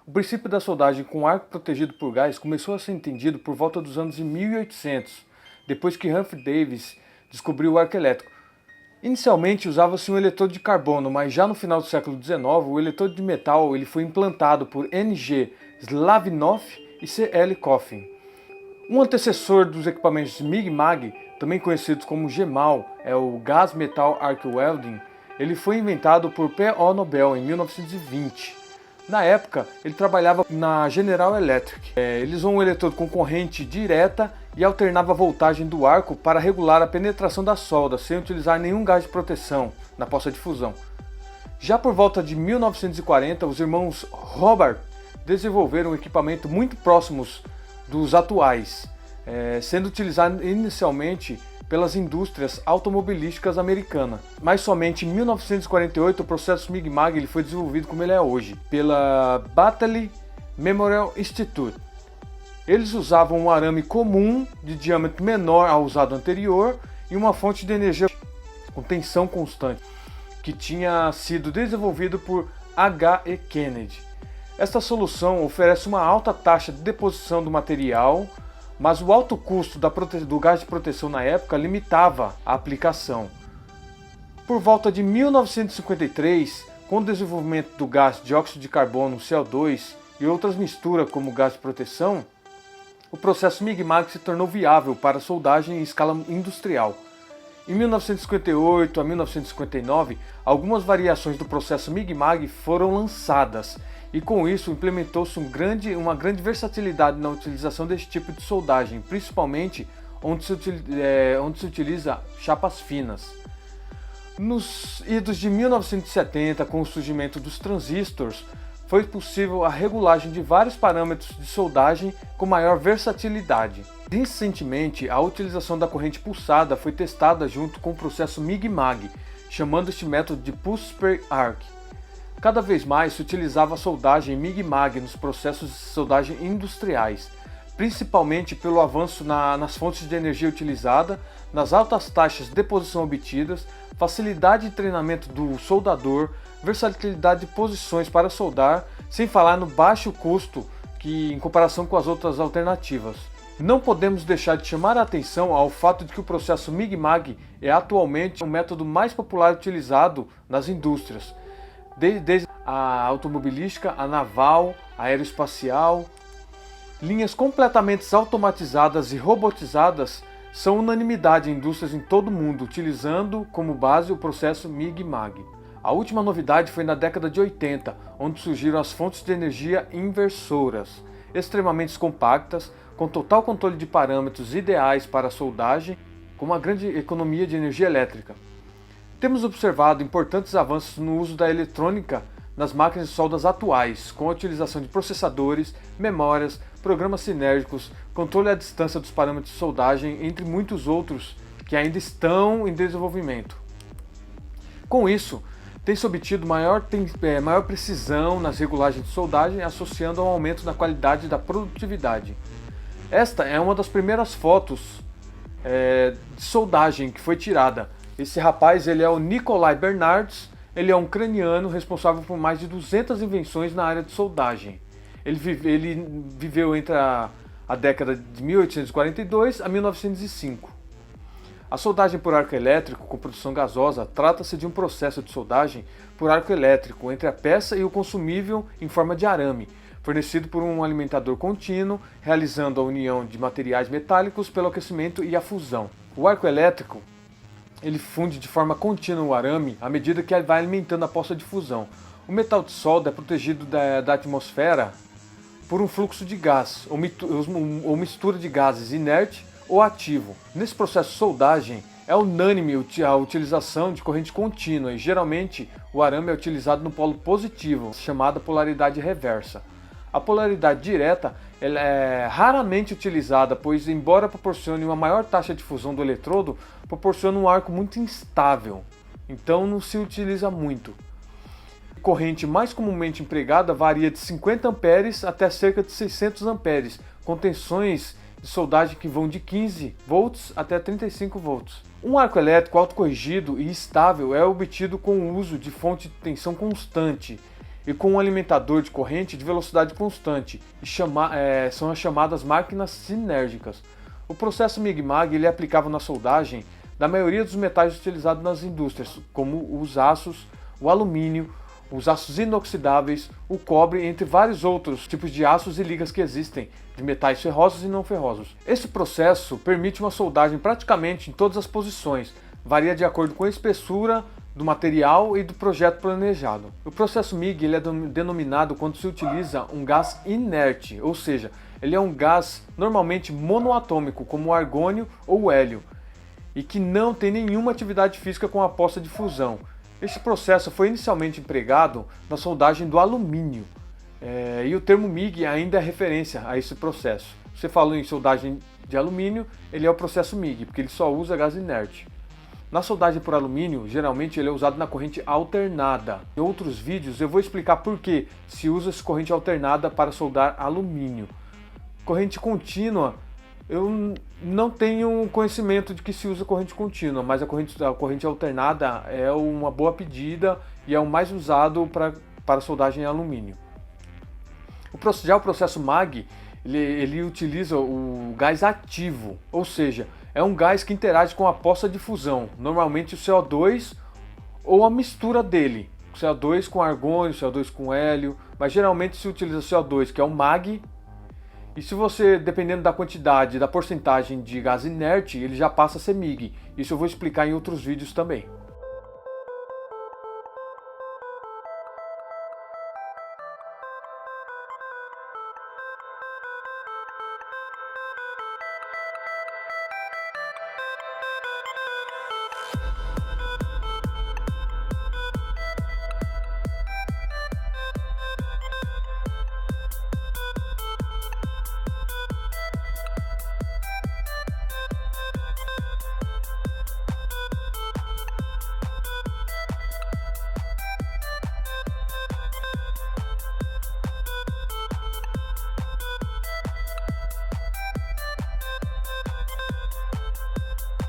O princípio da soldagem com arco protegido por gás começou a ser entendido por volta dos anos de 1800, depois que Humphrey Davy descobriu o arco elétrico. Inicialmente usava-se um eletrodo de carbono, mas já no final do século XIX o eletrodo de metal foi implantado por N.G. Slavinoff e C.L. Coffin. Um antecessor dos equipamentos MIG-MAG, também conhecidos como GMAL, é o Gas Metal Arc Welding. Ele foi inventado por P.O. Nobel em 1920. Na época, ele trabalhava na General Electric. Ele usou um eletrodo com corrente direta e alternava a voltagem do arco para regular a penetração da solda, sem utilizar nenhum gás de proteção na poça de fusão. Já por volta de 1940, os irmãos Robert desenvolveram um equipamento muito próximos dos atuais, sendo utilizado inicialmente pelas indústrias automobilísticas americanas. Mas somente em 1948 o processo MIG-MAG foi desenvolvido como ele é hoje, pela Battle Memorial Institute. Eles usavam um arame comum de diâmetro menor ao usado anterior e uma fonte de energia com tensão constante, que tinha sido desenvolvido por H.E. Kennedy. Esta solução oferece uma alta taxa de deposição do material, mas o alto custo do gás de proteção na época limitava a aplicação. Por volta de 1953, com o desenvolvimento do gás dióxido de carbono, CO2 e outras misturas como gás de proteção, o processo MIG-MAG se tornou viável para soldagem em escala industrial. Em 1958 a 1959, algumas variações do processo MIG-MAG foram lançadas, e com isso implementou-se uma grande versatilidade na utilização desse tipo de soldagem, principalmente onde se utiliza chapas finas. Nos idos de 1970, com o surgimento dos transistores, foi possível a regulagem de vários parâmetros de soldagem com maior versatilidade. Recentemente, a utilização da corrente pulsada foi testada junto com o processo MIG-MAG, chamando este método de Pulse Per Arc. Cada vez mais se utilizava a soldagem MIG-MAG nos processos de soldagem industriais, principalmente pelo avanço nas fontes de energia utilizada, nas altas taxas de deposição obtidas, facilidade de treinamento do soldador, versatilidade de posições para soldar, sem falar no baixo custo em comparação com as outras alternativas. Não podemos deixar de chamar a atenção ao fato de que o processo MIG-MAG é atualmente o método mais popular utilizado nas indústrias, desde a automobilística, a naval, a aeroespacial. Linhas completamente automatizadas e robotizadas são unanimidade em indústrias em todo o mundo, utilizando como base o processo MIG-MAG. A última novidade foi na década de 80, onde surgiram as fontes de energia inversoras, extremamente compactas, com total controle de parâmetros ideais para a soldagem, com uma grande economia de energia elétrica. Temos observado importantes avanços no uso da eletrônica nas máquinas de soldas atuais, com a utilização de processadores, memórias, programas sinérgicos, controle à distância dos parâmetros de soldagem, entre muitos outros que ainda estão em desenvolvimento. Com isso, tem-se obtido maior precisão nas regulagens de soldagem, associando ao aumento na qualidade da produtividade. Esta é uma das primeiras fotos de soldagem que foi tirada. Esse rapaz ele é o Nikolai Bernards, ele é um ucraniano responsável por mais de 200 invenções na área de soldagem. Ele viveu entre a década de 1842 a 1905. A soldagem por arco elétrico com produção gasosa trata-se de um processo de soldagem por arco elétrico entre a peça e o consumível em forma de arame, fornecido por um alimentador contínuo, realizando a união de materiais metálicos pelo aquecimento e a fusão. O arco elétrico ele funde de forma contínua o arame à medida que ele vai alimentando a poça de fusão. O metal de solda é protegido da atmosfera por um fluxo de gás ou mistura de gases inerte ou ativo. Nesse processo de soldagem é unânime a utilização de corrente contínua e geralmente o arame é utilizado no polo positivo, chamada polaridade reversa. A polaridade direta ela é raramente utilizada, pois embora proporcione uma maior taxa de fusão do eletrodo, proporciona um arco muito instável, então não se utiliza muito. A corrente mais comumente empregada varia de 50 amperes até cerca de 600 amperes, com tensões de soldagem que vão de 15 volts até 35 volts. Um arco elétrico autocorrigido e estável é obtido com o uso de fonte de tensão constante e com um alimentador de corrente de velocidade constante, e são as chamadas máquinas sinérgicas. O processo MIG-MAG ele é aplicável na soldagem da maioria dos metais utilizados nas indústrias, como os aços, o alumínio, os aços inoxidáveis, o cobre, entre vários outros tipos de aços e ligas que existem, de metais ferrosos e não ferrosos. Esse processo permite uma soldagem praticamente em todas as posições, varia de acordo com a espessura do material e do projeto planejado. O processo MIG ele é denominado quando se utiliza um gás inerte, ou seja, ele é um gás normalmente monoatômico, como o argônio ou o hélio, e que não tem nenhuma atividade física com a poça de fusão. Este processo foi inicialmente empregado na soldagem do alumínio, e o termo MIG ainda é referência a esse processo. Você falou em soldagem de alumínio, ele é o processo MIG, porque ele só usa gás inerte. Na soldagem por alumínio, geralmente ele é usado na corrente alternada. Em outros vídeos eu vou explicar por que se usa essa corrente alternada para soldar alumínio. Corrente contínua, eu não tenho conhecimento de que se usa corrente contínua, mas a corrente alternada é uma boa pedida e é o mais usado para soldagem em alumínio. Já o processo MAG, ele utiliza o gás ativo, ou seja, é um gás que interage com a poça de fusão, normalmente o CO2 ou a mistura dele, CO2 com argônio, CO2 com hélio, mas geralmente se utiliza CO2, que é o MAG, e se você, dependendo da quantidade, da porcentagem de gás inerte, ele já passa a ser MIG. Isso eu vou explicar em outros vídeos também.